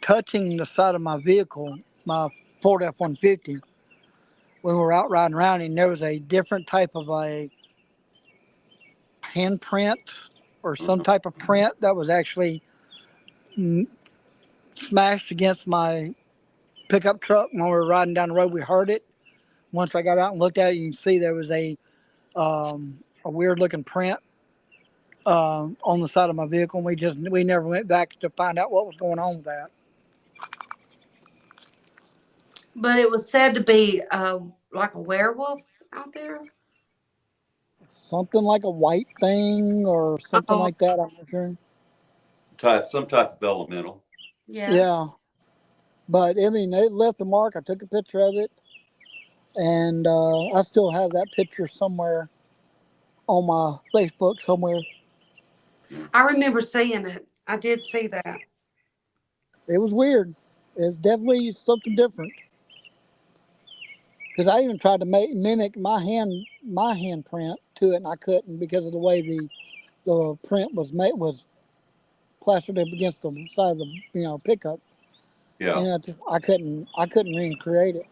touching the side of my vehicle, my Ford F-150. When we were out riding around, and there was a different type of a handprint or some type of print that was actually smashed against my pickup truck when we were riding down the road. We heard it. Once I got out and looked at it, you can see there was a weird looking print on the side of my vehicle. And we never went back to find out what was going on with that. But it was said to be like a werewolf out there. Something like a white thing or something like that. I'm not sure. Some type of elemental. Yeah. But I mean, it left a mark. I took a picture of it, and I still have that picture somewhere on my Facebook somewhere. I remember seeing it. I did see that. It was weird. It's definitely something different. Because I even tried to mimic my handprint to it, and I couldn't because of the way the print was plastered up against the side of the pickup, Yeah. and I couldn't recreate it.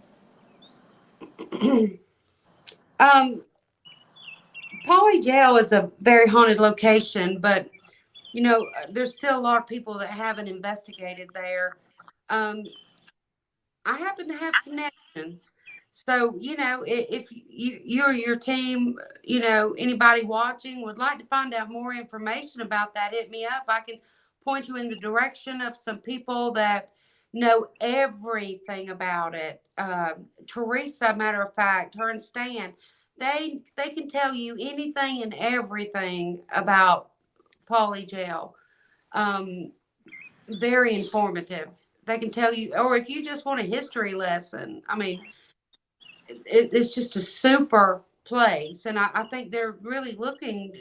Polly Jail is a very haunted location, but there's still a lot of people that haven't investigated there. Um, I happen to have connections. So, if you or your team, anybody watching would like to find out more information about that, hit me up. I can point you in the direction of some people that know everything about it. Teresa, matter of fact, her and Stan, they can tell you anything and everything about Polly Jail. Very informative. They can tell you, or if you just want a history lesson, I mean, it's just a super place. And I think they're really looking,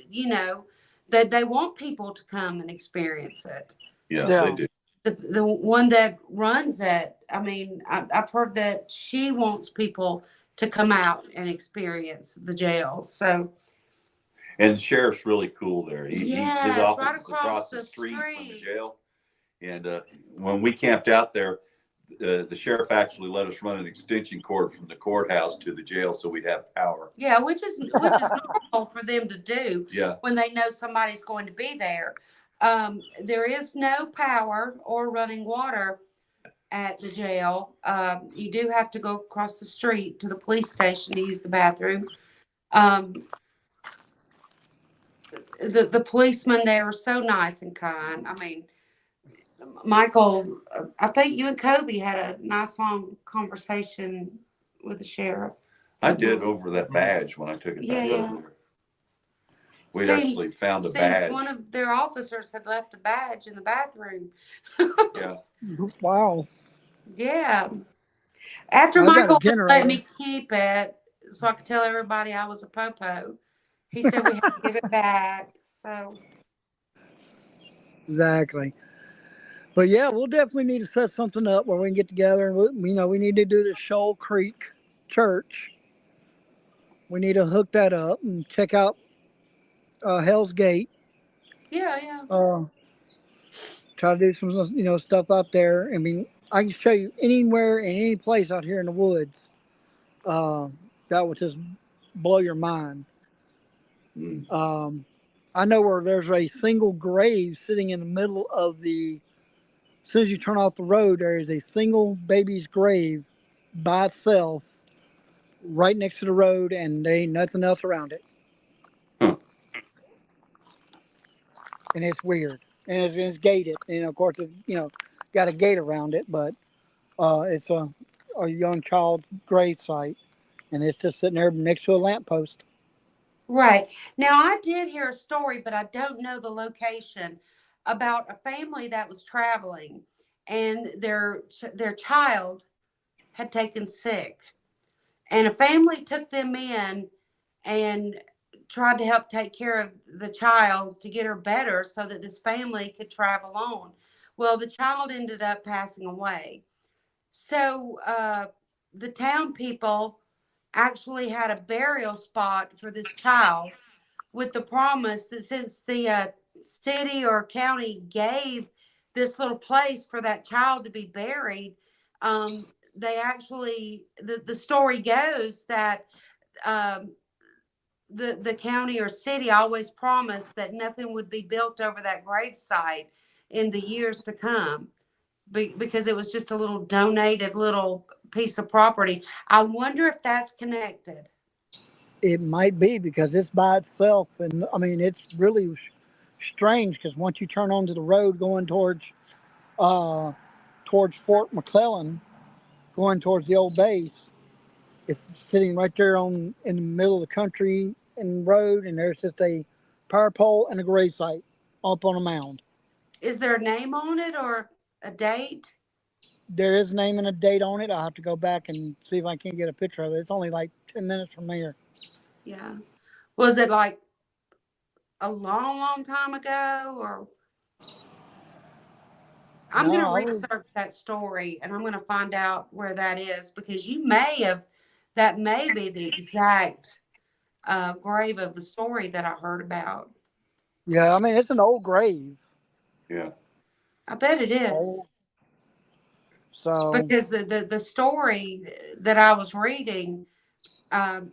that they want people to come and experience it. Yes, Yeah. they do. The one that runs it, I mean, I've heard that she wants people to come out and experience the jail. So, and the sheriff's really cool there. His office right is across the street from the jail. And when we camped out there, the sheriff actually let us run an extension cord from the courthouse to the jail so we'd have power. Yeah, which is normal for them to do. Yeah. When they know somebody's going to be there. There is no power or running water at the jail. You do have to go across the street to the police station to use the bathroom. The policemen there are so nice and kind. I mean, Michael, I think you and Kobe had a nice long conversation with the sheriff. I did over that badge when I took it back over there. We actually found a badge. One of their officers had left a badge in the bathroom. Yeah. Wow. Yeah. After Michael let me keep it so I could tell everybody I was a popo, he said we had to give it back. So. Exactly. But yeah, we'll definitely need to set something up where we can get together. And we need to do the Shoal Creek Church. We need to hook that up and check out Hell's Gate. Yeah. Try to do some stuff out there. I mean, I can show you anywhere and any place out here in the woods. That would just blow your mind. I know where there's a single grave sitting in the middle of as soon as you turn off the road, there is a single baby's grave by itself right next to the road, and there ain't nothing else around it. Huh. And it's weird. And it's gated. And of course, it's, got a gate around it, but it's a young child's grave site. And it's just sitting there next to a lamppost. Right. Now, I did hear a story, but I don't know the location, about a family that was traveling and their child had taken sick. And a family took them in and tried to help take care of the child to get her better so that this family could travel on. Well, the child ended up passing away. So the town people actually had a burial spot for this child with the promise that since the city or county gave this little place for that child to be buried, they actually, the story goes that the county or city always promised that nothing would be built over that gravesite in the years to come because it was just a little donated little piece of property. I wonder if that's connected. It might be because it's by itself. And I mean, it's really strange because once you turn onto the road going towards Fort McClellan, going towards the old base, it's sitting right there in the middle of the country and road, and there's just a power pole and a grave site up on a mound. Is there a name on it or a date? there is a name and a date on it. I'll have to go back and see if I can get a picture of it. It's only like 10 minutes from here. Yeah. Was it like a long, long time ago, or? I'm No, going to I was, research that story and I'm going to find out where that is, because that may be the exact grave of the story that I heard about. yeah, I mean, it's an old grave. Yeah. I bet it is. Old. So, Because the story that I was reading, um,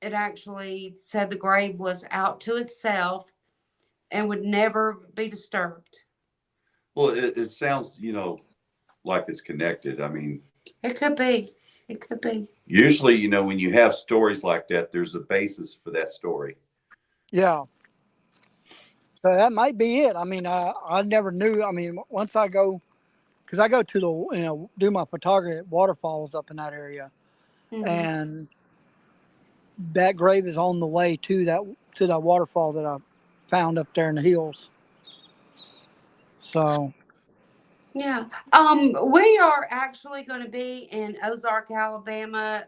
it actually said the grave was out to itself and would never be disturbed. Well, it sounds, like it's connected. I mean, It could be. It could be. usually, when you have stories like that, there's a basis for that story. yeah. So that might be it. I mean, I never knew. I mean, once I go, because I go to do my photography at waterfalls up in that area. Mm-hmm. And that grave is on the way to that waterfall that I found up there in the hills. So, Yeah. We are actually going to be in Ozark, Alabama,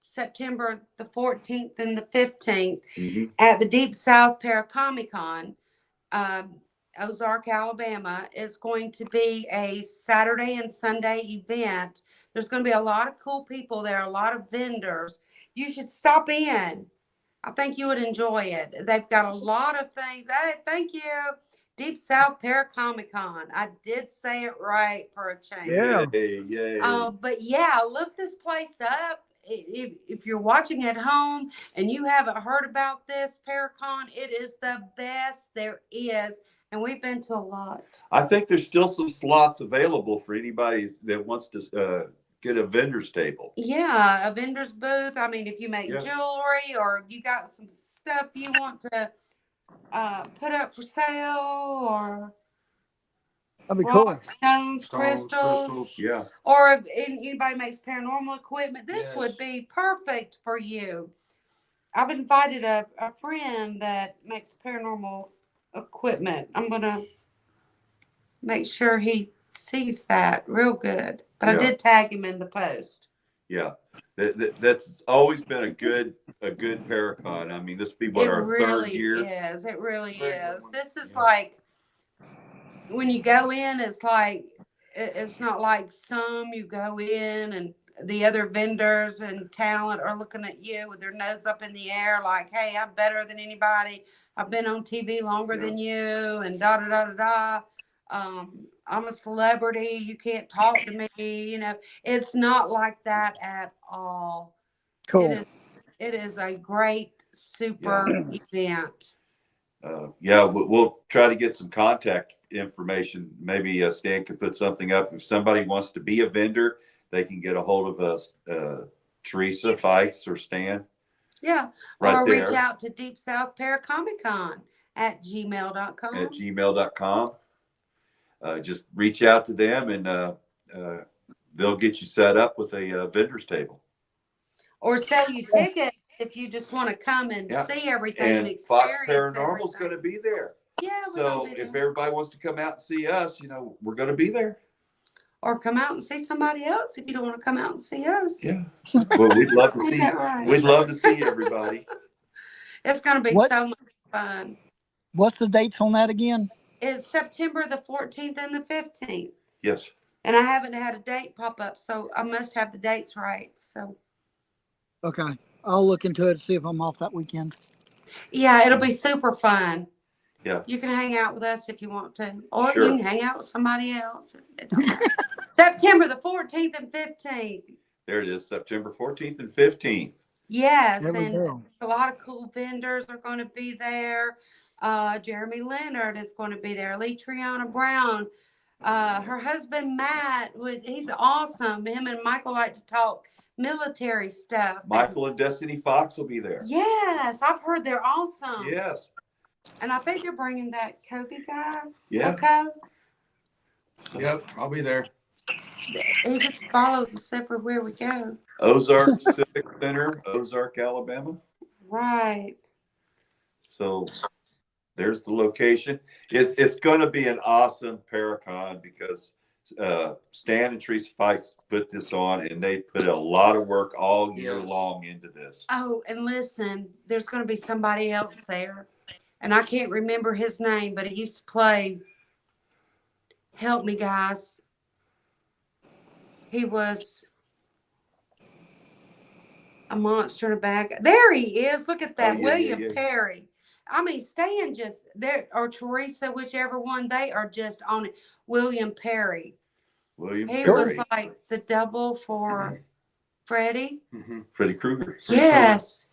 September the 14th and the 15th Mm-hmm. at the Deep South Paracomic-Con, Ozark, Alabama. It's going to be a Saturday and Sunday event. There's going to be a lot of cool people there, a lot of vendors. You should stop in. I think you would enjoy it. They've got a lot of things. Hey, thank you. Deep South Paracomic-Con. I did say it right for a change. yeah. Yay. But yeah, look this place up. If you're watching at home and you haven't heard about this Paracon, it is the best there is. And we've been to a lot. I think there's still some slots available for anybody that wants to get a vendor's table. Yeah, a vendor's booth. I mean, if you make Yeah. jewelry or you got some stuff you want to put up for sale, or That'd be cool. rock, stones, crystals. Yeah. Or if anybody makes paranormal equipment, this Yes. would be perfect for you. I've invited a friend that makes paranormal equipment. I'm going to make sure he sees that real good. But I Yeah. did tag him in the post. Yeah. That's always been a good Paracon. I mean, this will be what, our third year? It really Very good is. one. This is Yeah. like, when you go in, it's like, it's not like some you go in and the other vendors and talent are looking at you with their nose up in the air like, hey, I'm better than anybody. I've been on TV longer than you, and da da da da da. I'm a celebrity. You can't talk to me. It's not like that at all. Cool. It is a great, super event. Yeah, we'll try to get some contact information. Maybe Stan could put something up. If somebody wants to be a vendor, they can get a hold of us, Teresa Fikes or Stan. Yeah. Right or there. Reach out to Deep South Paracomic-Con at gmail.com. At gmail.com. Just reach out to them and they'll get you set up with a vendor's table. Or sell you tickets if you just want to come and see everything and experience Fox Paranormal is everything. going to be there. Yeah, so if everybody wants to come out and see us, we're going to be there. Or come out and see somebody else if you don't want to come out and see us. Yeah. Well, we'd love to Ain't see. that right? We'd love to see everybody. It's going to be so much fun. What's the dates on that again? It's September the 14th and the 15th. Yes. And I haven't had a date pop up, so I must have the dates right. So. Okay. I'll look into it and see if I'm off that weekend. Yeah, it'll be super fun. Yeah. You can hang out with us if you want to, or Sure. you can hang out with somebody else. It don't matter. September the 14th and 15th. There it is, September 14th and 15th. Yes, There we and go. a lot of cool vendors are going to be there. Jeremy Leonard is going to be there. Lee Triana Brown. Her husband, Matt, he's awesome. Him and Michael like to talk military stuff. Michael and Destiny Fox will be there. Yes, I've heard they're awesome. Yes. And I think they're bringing that Kobe guy. Yeah. Okay. Yep, I'll be there. He just follows us everywhere we go. Ozark Civic Center, Ozark, Alabama. Right. So there's the location. It's going to be an awesome Paracon because Stan and Teresa Fikes put this on, and they put a lot of work all year long into this. Oh, and listen, there's going to be somebody else there, and I can't remember his name, but he used to play. Help me, guys. He was a monster in a bag. There he is. Look at that. William Perry. I mean, Stan just there, or Teresa, whichever one, they are just on it. William Perry. He was like the double for Freddy. Freddy Krueger. Yes.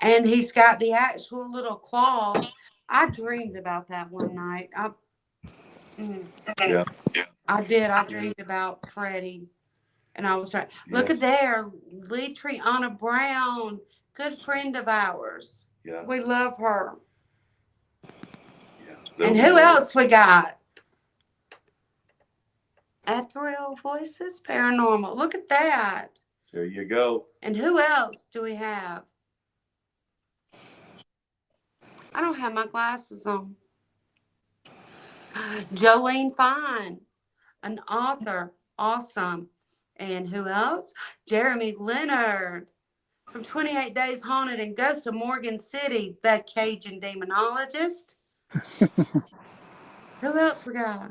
And he's got the actual little claws. I dreamed about that one night. Yeah. I did. I dreamed about Freddy. And I was like, look at there, Lee Triana Brown, good friend of ours. Yeah. We love her. Yeah. And who else we got? Ethereal Voices Paranormal. Look at that. There you go. And who else do we have? I don't have my glasses on. Jolene Fine, an author. Awesome. And who else? Jeremy Leonard from 28 Days Haunted and Ghost of Morgan City, the Cajun demonologist. Who else we got?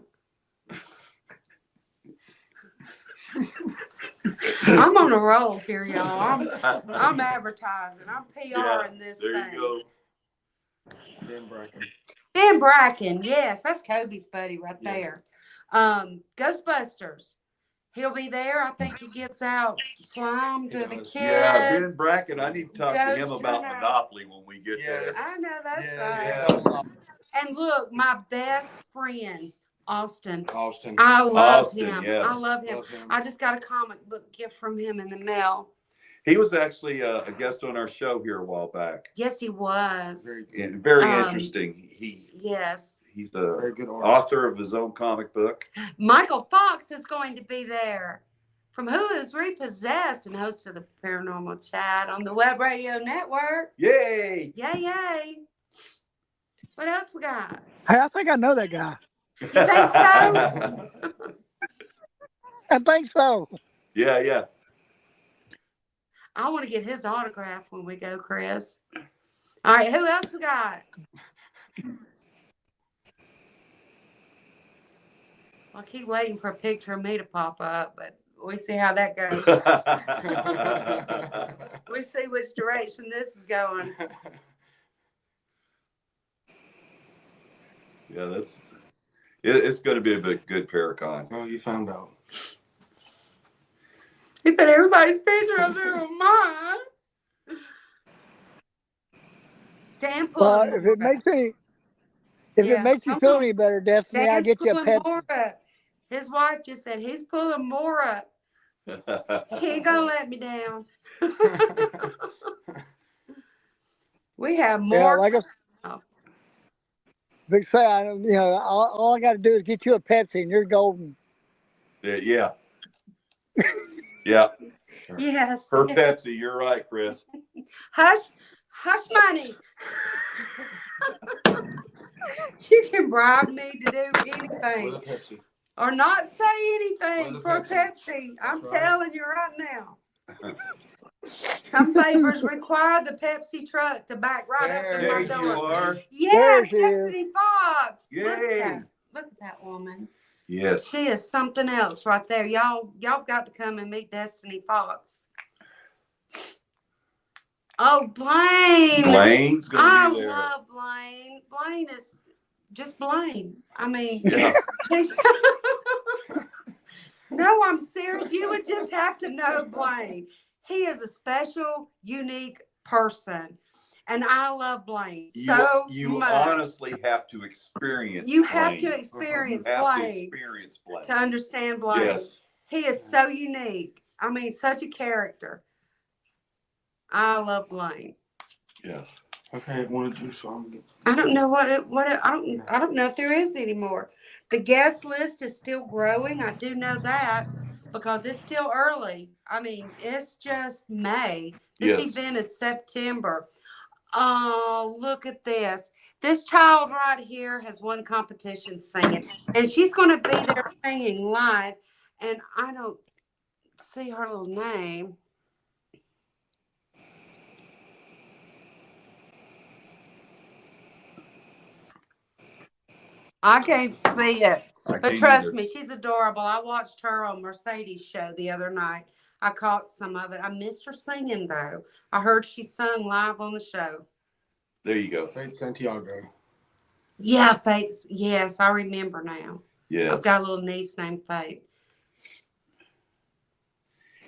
I'm on a roll here, y'all. I'm advertising. I'm PRing this thing. There you go. Ben Bracken. Yes, that's Kobe's buddy right there. Ghostbusters. He'll be there. I think he gives out slime to the kids. Yeah, Ben Bracken. I need to talk to him about Monopoly when we get there. I know, that's right. Yeah. And look, my best friend, Austin. I love him. Yes. I love him. I just got a comic book gift from him in the mail. He was actually a guest on our show here a while back. Yes, he was. Very interesting. He's a very good author of his own comic book. Michael Fox is going to be there from Hulu's Repossessed and host of the Paranormal Chat on the Webb Radio Network. Yay! Yay, yay. What else we got? Hey, I think I know that guy. You think so? I think so. Yeah. I want to get his autograph when we go, Chris. All right, who else we got? I keep waiting for a picture of me to pop up, but we see how that goes. We see which direction this is going. Yeah, it's going to be a good Paracon. Oh, you found out. He put everybody's picture up there on mine. Stand well, if it makes you feel any better, Destiny, I'll get you a pet. His wife just said he's pulling more up. He ain't gonna let me down. We have more. Yeah, like Big fan. You know, all I got to do is get you a Pepsi, and you're golden. Yeah. Yeah. Yes. Her Pepsi. You're right, Chris. Hush money. You can bribe me to do anything. Or not say anything for Pepsi. I'm telling you right now. Some favors require the Pepsi truck to back right up to my door. There you are. Yes, Destiny Fox. Yay. Look at that woman. Yes. She is something else right there. Y'all got to come and meet Destiny Fox. Oh, Blaine. Blaine's going to be there. I love Blaine. Blaine is just Blaine. I mean, yeah. No, I'm serious. You would just have to know Blaine. He is a special, unique person. And I love Blaine so much. You honestly have to experience You Blaine. have to experience Blaine to understand Blaine. Yes. He is so unique. I mean, such a character. I love Blaine. Yeah. Okay, I want to do something. I don't know I don't know if there is anymore. The guest list is still growing. I do know that because it's still early. I mean, it's just May. This event is September. Oh, look at this. This child right here has won competitions singing, and she's going to be there singing live. And I don't see her little name. I can't see it. But trust me, she's adorable. I watched her on Mercedes' show the other night. I caught some of it. I missed her singing, though. I heard she sung live on the show. There you go. Faith Santiago. Yeah, Faith. Yes, I remember now. Yes. I've got a little niece named Faith.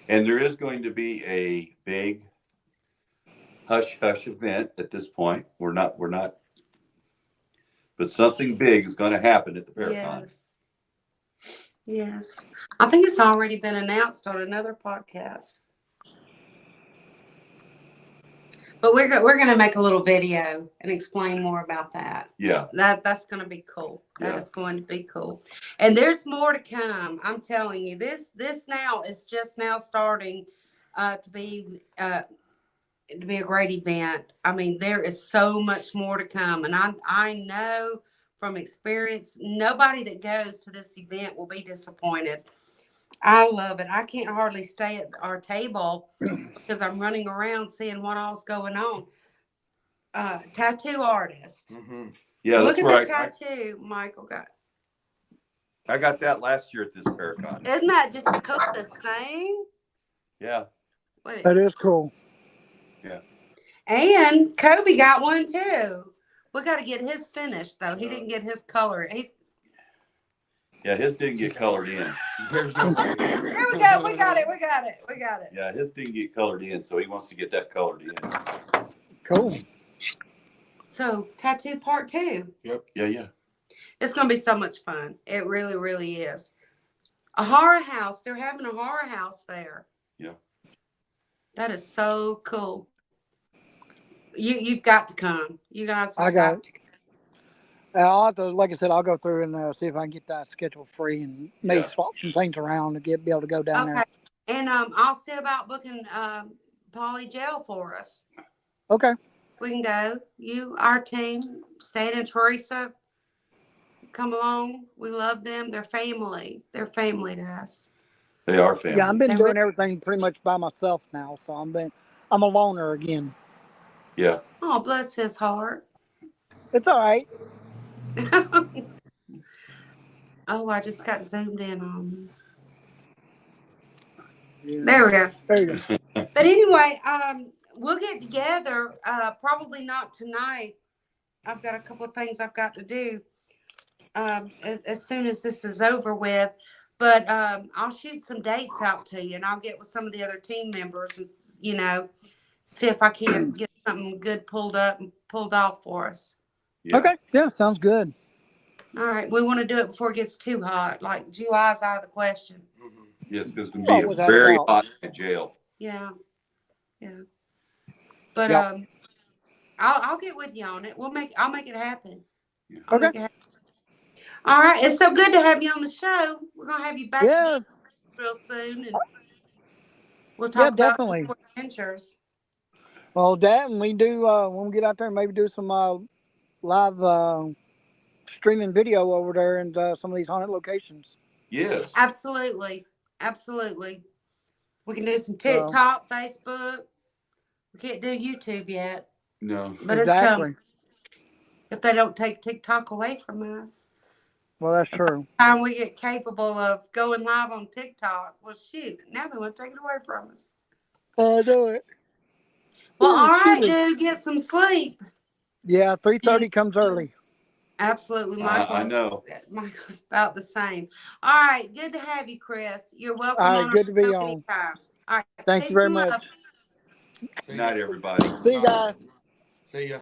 And there is going to be a big hush-hush event at this point. We're not, but something big is going to happen at the Paracon. Yes. I think it's already been announced on another podcast. But we're going to make a little video and explain more about that. Yeah. That's going to be cool. That is going to be cool. And there's more to come. I'm telling you, this now is just now starting to be a great event. I mean, there is so much more to come. And I know from experience, nobody that goes to this event will be disappointed. I love it. I can't hardly stay at our table because I'm running around seeing what all's going on. Tattoo artist. Mm-hmm. Yeah, look that's at right. The tattoo Michael got. I got that last year at this Paracon. Isn't that just the coolest thing? Yeah. Wait. That is cool. Yeah. And Kobe got one too. We got to get his finished though. He didn't get his color. His didn't get colored in. There's no way. There we go. We got it. Yeah, his didn't get colored in, so he wants to get that colored in. Cool. So tattoo part 2. Yep. Yeah. It's going to be so much fun. It really, really is. A horror house. They're having a horror house there. Yeah. That is so cool. You've got to come. You guys have I got got to come. I'll have to, like I said, I'll go through and see if I can get that schedule free and maybe swap some things around to be able to go down there. And I'll see about booking Polly Jail for us. Okay. We can go. You, our team, Stan and Teresa, come along. We love them. They're family. They're family to us. They are family. Yeah, I've been doing everything pretty much by myself now, so I'm a loner again. Yeah. Oh, bless his heart. It's all right. Oh, I just got zoomed in on. Yeah. There we go. There you go. But anyway, we'll get together. Probably not tonight. I've got a couple of things I've got to do as soon as this is over with. But I'll shoot some dates out to you, and I'll get with some of the other team members and see if I can get something good pulled off for us. Yeah. Okay. Yeah, sounds good. All right. We want to do it before it gets too hot. Like July's out of the question. Mm-hmm. Yes, because it's going to be very hot in jail. Yeah. But I'll get with you on it. I'll make it happen. Yeah. Okay. All right. It's so good to have you on the show. We're gonna have you back again real soon, and we'll talk about definitely. some more adventures. Well, that and we do when we get out there, maybe do some live streaming video over there and some of these haunted locations. Yes. Absolutely. We can do some TikTok, Facebook. We can't do YouTube yet. No. But exactly. It's coming. If they don't take TikTok away from us. Well, that's true. Time we get capable of going live on TikTok. Well, shoot, now they want to take it away from us. I know it. Well, all right, dude, get some sleep. Yeah, 3:30 comes early. Absolutely, Michael. I know. Michael's about the same. All right, good to have you, Chris. You're welcome. All right, on good to be on. anytime. All right, Thank you very much. Good night, everybody. See you guys. See ya.